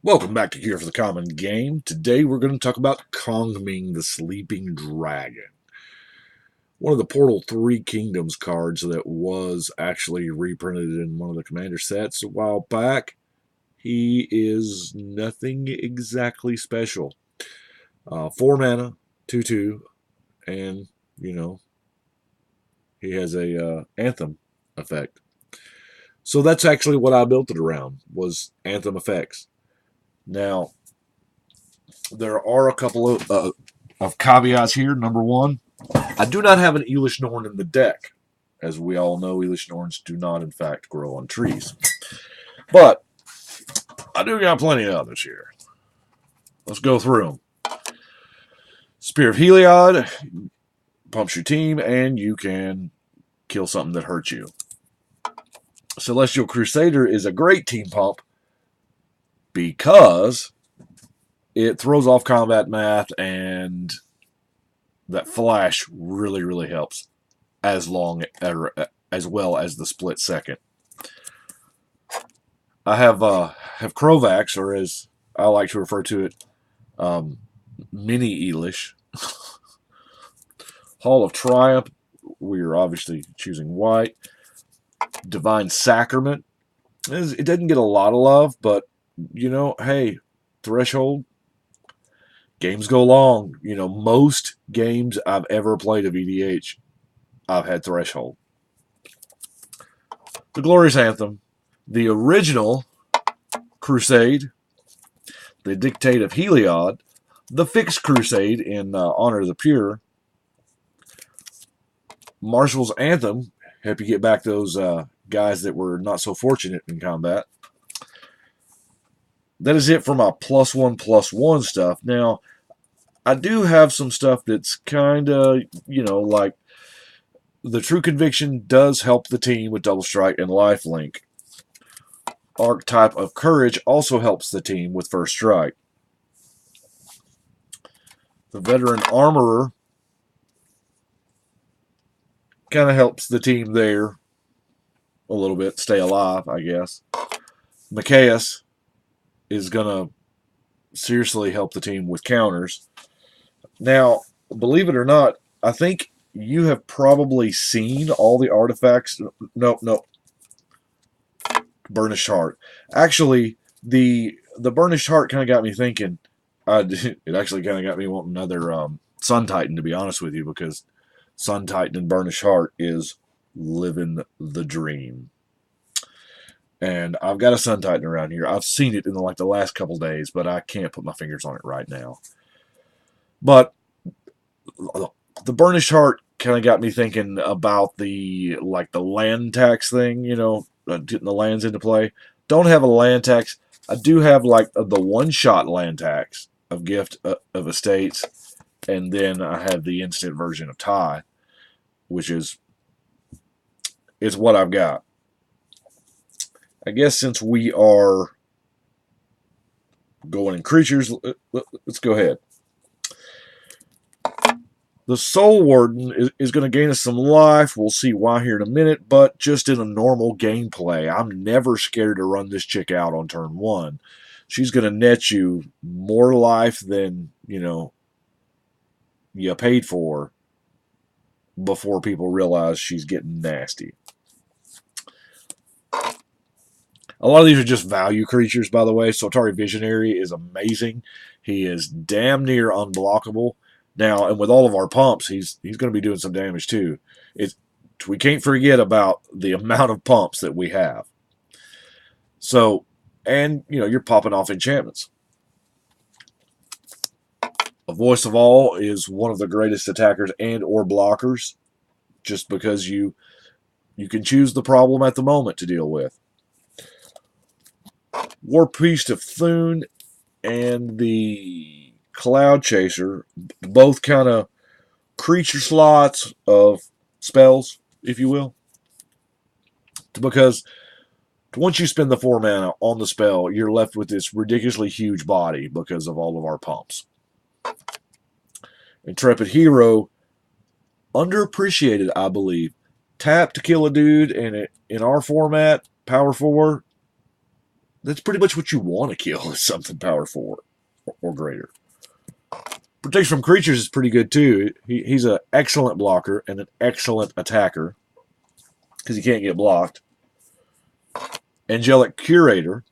Welcome back to Here for the Common Game. Today we're going to talk about Kongming, the Sleeping Dragon. One of the Portal 3 Kingdoms cards that was actually reprinted in one of the Commander sets a while back. He is nothing exactly special. 4 mana, 2/2, and, he has a Anthem effect. So that's actually what I built it around, was Anthem effects. Now, there are a couple of caveats here. Number one, I do not have an Elish Norn in the deck. As we all know, Elish Norns do not, in fact, grow on trees. But I do got plenty of others here. Let's go through them. Spear of Heliod pumps your team, and you can kill something that hurts you. Celestial Crusader is a great team pump because it throws off combat math, and that flash really helps, as well as the split second. I have Krovax, or as I like to refer to it, Mini Elish. Hall of Triumph. We are obviously choosing white. Divine Sacrament. It doesn't get a lot of love, but hey, Threshold. Games go long. Most games I've ever played of EDH, I've had Threshold. The Glorious Anthem. The original Crusade. The Dictate of Heliod. The Fixed Crusade in Honor of the Pure. Marshal's Anthem. Help you get back those guys that were not so fortunate in combat. That is it for my +1/+1 stuff. Now, I do have some stuff that's kind of, like the True Conviction does help the team with Double Strike and Lifelink. Archetype of Courage also helps the team with First Strike. The Veteran Armorer kind of helps the team there a little bit, stay alive, I guess. Machias is going to seriously help the team with counters. Now, believe it or not, I think you have probably seen all the artifacts. No. Burnished Heart. Actually, the Burnished Heart kind of got me thinking. It actually kind of got me wanting another Sun Titan, to be honest with you, because Sun Titan and Burnished Heart is living the dream. And I've got a Sun Titan around here. I've seen it in the last couple days, but I can't put my fingers on it right now. But the Burnished Heart kind of got me thinking about the land tax thing, getting the lands into play. Don't have a land tax. I do have the one-shot land tax of Gift of Estates, and then I have the instant version of Tie, which is what I've got. I guess since we are going in creatures, let's go ahead. The Soul Warden is going to gain us some life. We'll see why here in a minute, but just in a normal gameplay, I'm never scared to run this chick out on turn 1. She's going to net you more life than, you paid for before people realize she's getting nasty. A lot of these are just value creatures, by the way. Soltari Visionary is amazing. He is damn near unblockable. Now, and with all of our pumps, he's going to be doing some damage too. We can't forget about the amount of pumps that we have. So, and, you're popping off enchantments. A Voice of All is one of the greatest attackers and or blockers, just because you can choose the problem at the moment to deal with. War Priest of Thune and the Cloud Chaser, both kind of creature slots of spells, if you will. Because once you spend the 4 mana on the spell, you're left with this ridiculously huge body because of all of our pumps. Intrepid Hero, underappreciated, I believe. Tap to kill a dude, and in our format, Power 4, That's pretty much what you want to kill is something power 4 or greater. Protection from creatures is pretty good too. He's an excellent blocker and an excellent attacker because he can't get blocked. Angelic Curator.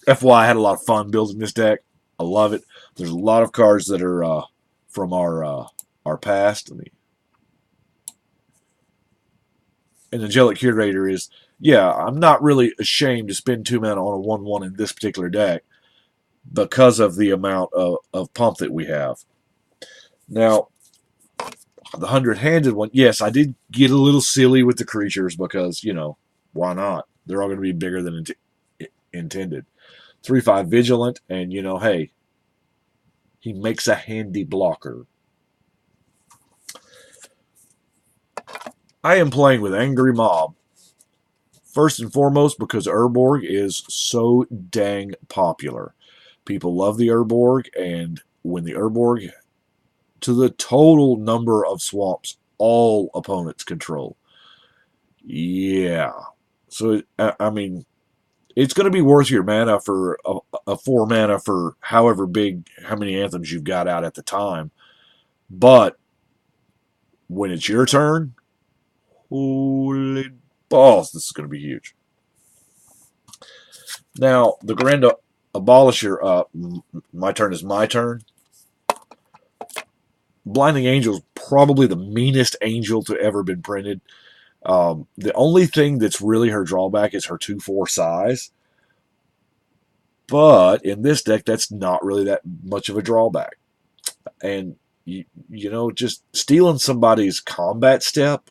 FY, I had a lot of fun building this deck. I love it. There's a lot of cards that are from our past. And Angelic Curator is, yeah, I'm not really ashamed to spend 2 mana on a 1/1 in this particular deck because of the amount of pump that we have. Now, the 100-handed one, yes, I did get a little silly with the creatures because, you know, why not? They're all going to be bigger than intended. 3/5 Vigilant, and, you know, hey, he makes a handy blocker. I am playing with Angry Mob. First and foremost, because Urborg is so dang popular. People love the Urborg, and when the Urborg, to the total number of swamps all opponents control. Yeah. So, I mean, it's going to be worth your mana for a 4 mana for however big, how many anthems you've got out at the time. But when it's your turn, holy balls, this is going to be huge. Now, the Grand Abolisher, my turn is my turn. Blinding Angel is probably the meanest angel to ever been printed. The only thing that's really her drawback is her 2/4 size. But in this deck, that's not really that much of a drawback. And, you know, just stealing somebody's combat step.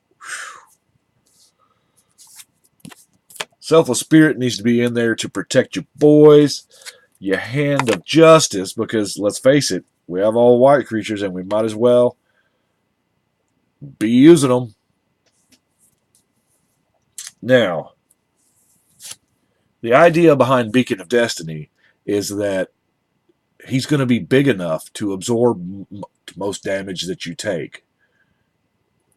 Selfless Spirit needs to be in there to protect your boys. Your Hand of Justice, because let's face it, we have all white creatures and we might as well be using them. Now, the idea behind Beacon of Destiny is that he's going to be big enough to absorb most damage that you take.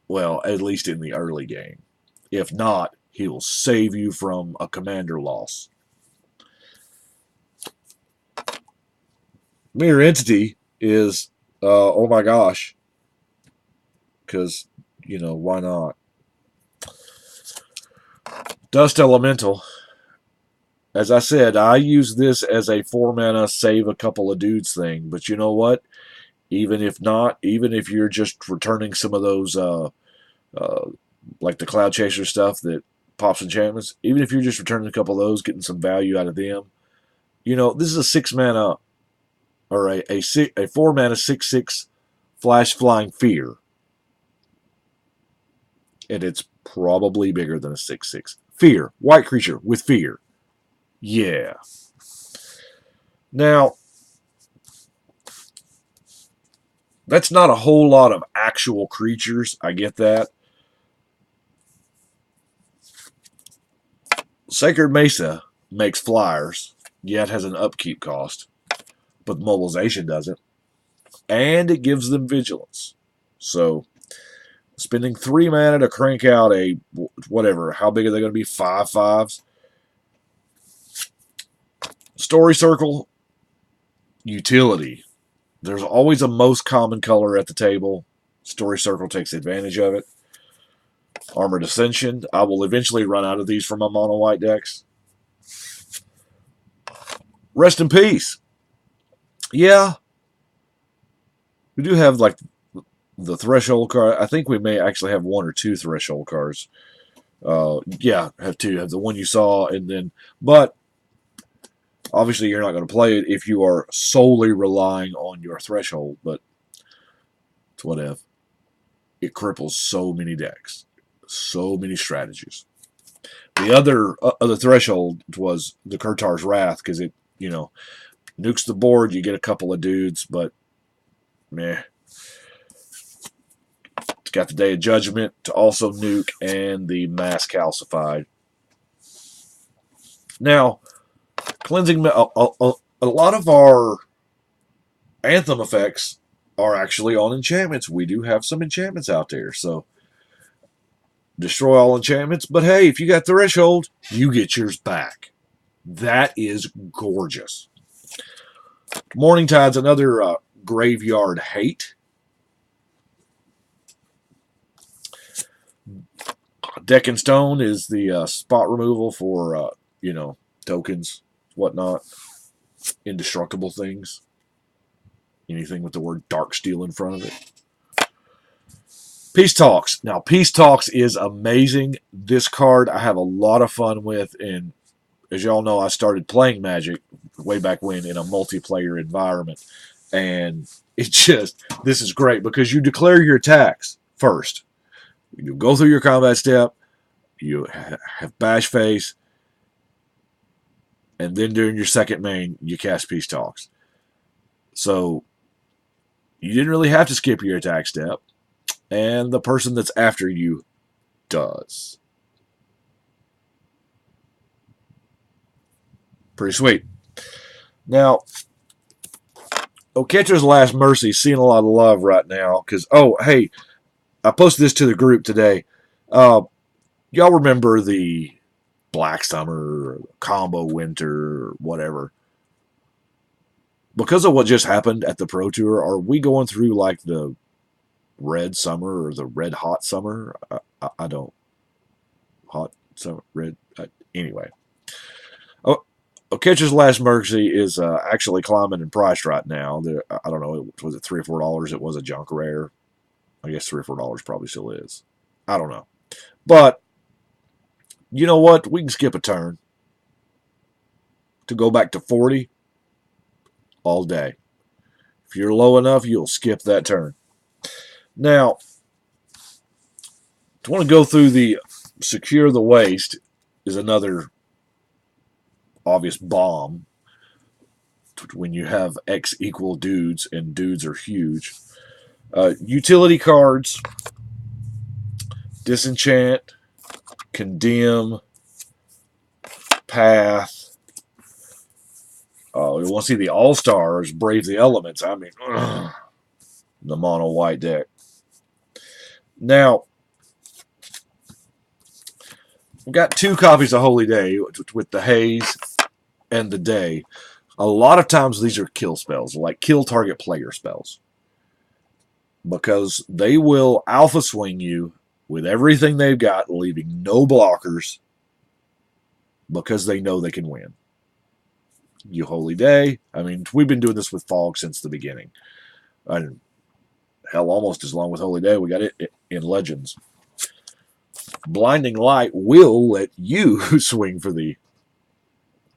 Well, at least in the early game. If not, he will save you from a commander loss. Mirror Entity is, oh my gosh, because, you know, why not? Dust Elemental. As I said, I use this as a 4 mana save a couple of dudes thing, but you know what? Even if not, even if you're just returning some of those, like the Cloud Chaser stuff that pops enchantments, even if you're just returning a couple of those, getting some value out of them, you know, this is a 6 mana or a 4 mana 6/6 Flash Flying Fear. And it's probably bigger than a 6/6. Fear. White creature with fear. Yeah. Now, that's not a whole lot of actual creatures. I get that. Sacred Mesa makes flyers, yet has an upkeep cost, but mobilization doesn't. And it gives them vigilance. So, spending 3 mana to crank out a, whatever, how big are they going to be? 5/5s? Story Circle, utility. There's always a most common color at the table. Story Circle takes advantage of it. Armored Ascension. I will eventually run out of these for my mono white decks. Rest in Peace. Yeah. We do have like the Threshold card. I think we may actually have 1 or 2 Threshold cards. Yeah, have 2. Have the one you saw, and then, but obviously you're not going to play it if you are solely relying on your Threshold, but it's whatever. It cripples so many decks. So many strategies. The other Threshold was the Kurtar's Wrath, because it, you know, nukes the board, you get a couple of dudes, but meh. It's got the Day of Judgment to also nuke, and the Mass Calcified. Now, Cleansing, a lot of our Anthem effects are actually on enchantments. We do have some enchantments out there, so destroy all enchantments. But hey, if you got Threshold, you get yours back. That is gorgeous. Morning Tide's another graveyard hate. Deck and Stone is the spot removal for, tokens, whatnot, indestructible things. Anything with the word Dark Steel in front of it. Peace Talks. Now, Peace Talks is amazing. This card I have a lot of fun with, and as y'all know, I started playing Magic way back when in a multiplayer environment, and this is great because you declare your attacks first. You go through your combat step, you have Bash Face, and then during your second main, you cast Peace Talks. So you didn't really have to skip your attack step, and the person that's after you does. Pretty sweet. Now, Oketcher's Last Mercy seeing a lot of love right now because, hey, I posted this to the group today. Y'all remember the Black Summer, Combo Winter, or whatever. Because of what just happened at the Pro Tour, are we going through like the Red Summer or the Red Hot Summer? I don't. Hot Summer, Red. Anyway. Catcher's Last Mercy is actually climbing in price right now. I don't know, was it $3 or $4? It was a junk rare. I guess $3 or $4 probably still is. I don't know. But, you know what? We can skip a turn. To go back to 40 all day. If you're low enough, you'll skip that turn. Now, to want to go through the Secure the Waste is another obvious bomb when you have X equal dudes and dudes are huge. Utility cards, Disenchant, Condemn, Path. You want to see the All-Stars, Brave the Elements. I mean, the mono white deck. Now, we've got 2 copies of Holy Day with the Haze and the Day. A lot of times these are kill spells, like kill target player spells. Because they will alpha swing you with everything they've got, leaving no blockers, because they know they can win. You Holy Day. I mean, we've been doing this with Fog since the beginning. And hell, almost as long with Holy Day. We got it in Legends. Blinding Light will let you swing for the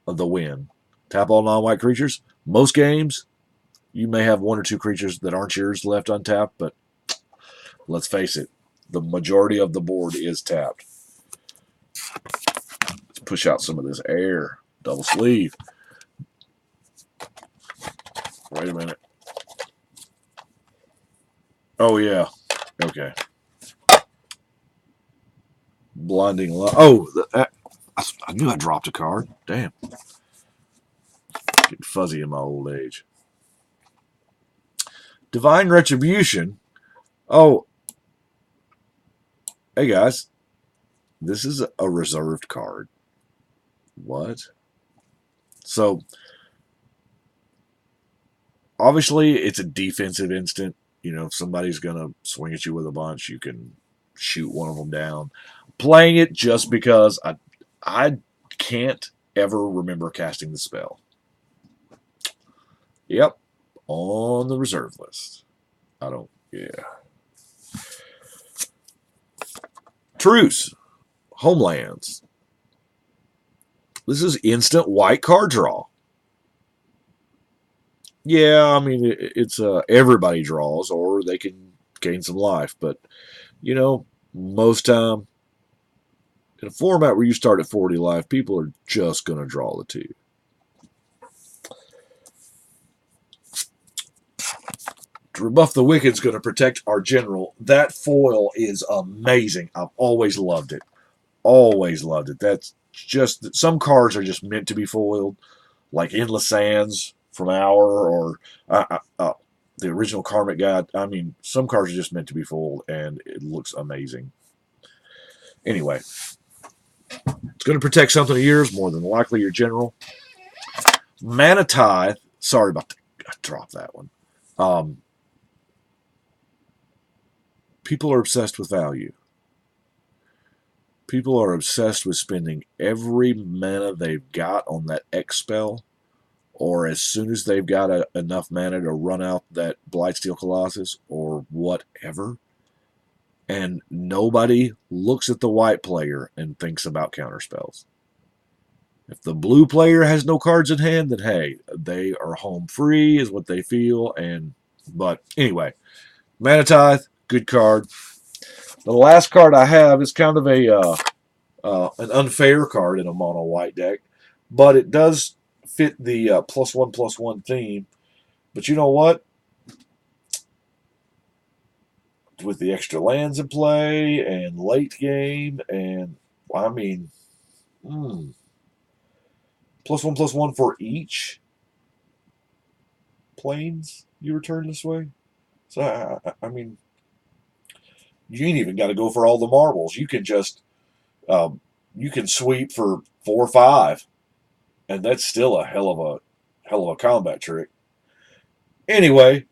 win. Tap all non-white creatures. Most games, you may have 1 or 2 creatures that aren't yours left untapped, but let's face it, the majority of the board is tapped. Let's push out some of this air. Double sleeve. Wait a minute. Oh, yeah. Okay. Blinding Light. Oh, I knew I dropped a card. Damn. Getting fuzzy in my old age. Divine Retribution. Oh. Hey, guys. This is a reserved card. What? So, obviously, it's a defensive instant. You know, if somebody's going to swing at you with a bunch, you can shoot one of them down. Playing it just because I can't ever remember casting the spell. Yep. On the reserve list. Yeah. Truce. Homelands. This is instant white card draw. Yeah, I mean, it's everybody draws, or they can gain some life. But, you know, most time, in a format where you start at 40 life, people are just going to draw the 2. To Rebuff the Wicked is going to protect our general. That foil is amazing. I've always loved it. Always loved it. That's just, some cards are just meant to be foiled, like Endless Sands from Hour, or the original Karmic Guide. I mean, some cards are just meant to be foiled, and it looks amazing. Anyway, let's going to protect something of yours, more than likely your general. Mana Tithe. Sorry about I dropped that one. People are obsessed with value. People are obsessed with spending every mana they've got on that X spell, or as soon as they've got enough mana to run out that Blightsteel Colossus, or whatever. And nobody looks at the white player and thinks about counterspells. If the blue player has no cards in hand, then hey, they are home free, is what they feel. But anyway, Mana Tithe, good card. The last card I have is kind of an unfair card in a mono white deck, but it does fit the +1/+1 theme. But you know what? With the extra lands in play and late game, and I mean, +1/+1 for each planes you return this way. So I mean, you ain't even got to go for all the marbles. You can just you can sweep for 4 or 5, and that's still a hell of a combat trick. Anyway,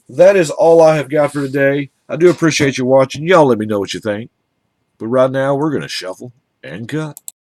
that is all I have got for today. I do appreciate you watching. Y'all let me know what you think. But right now, we're going to shuffle and cut.